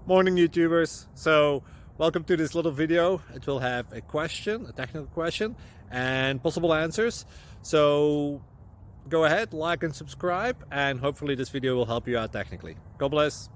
Morning YouTubers. So welcome to this little video. It will have a question, a technical question, and possible answers. So go ahead, like and subscribe, and hopefully this video will help you out technically. God bless.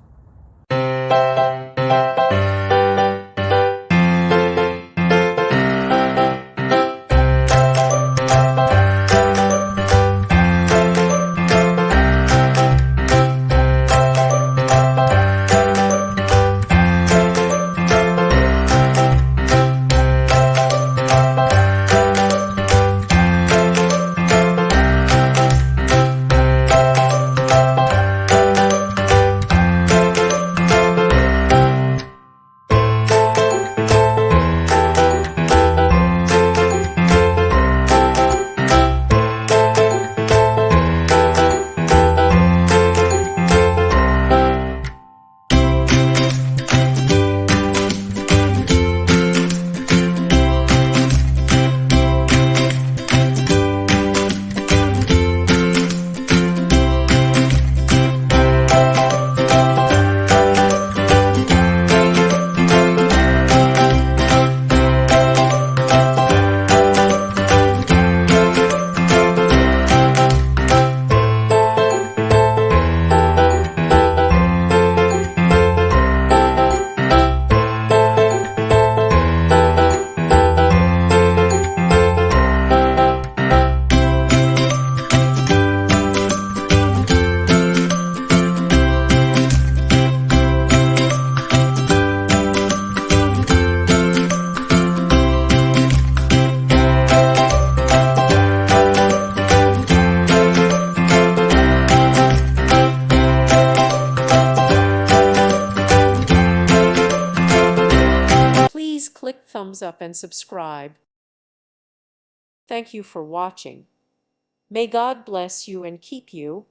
Please click thumbs up and subscribe. Thank you for watching. May God bless you and keep you.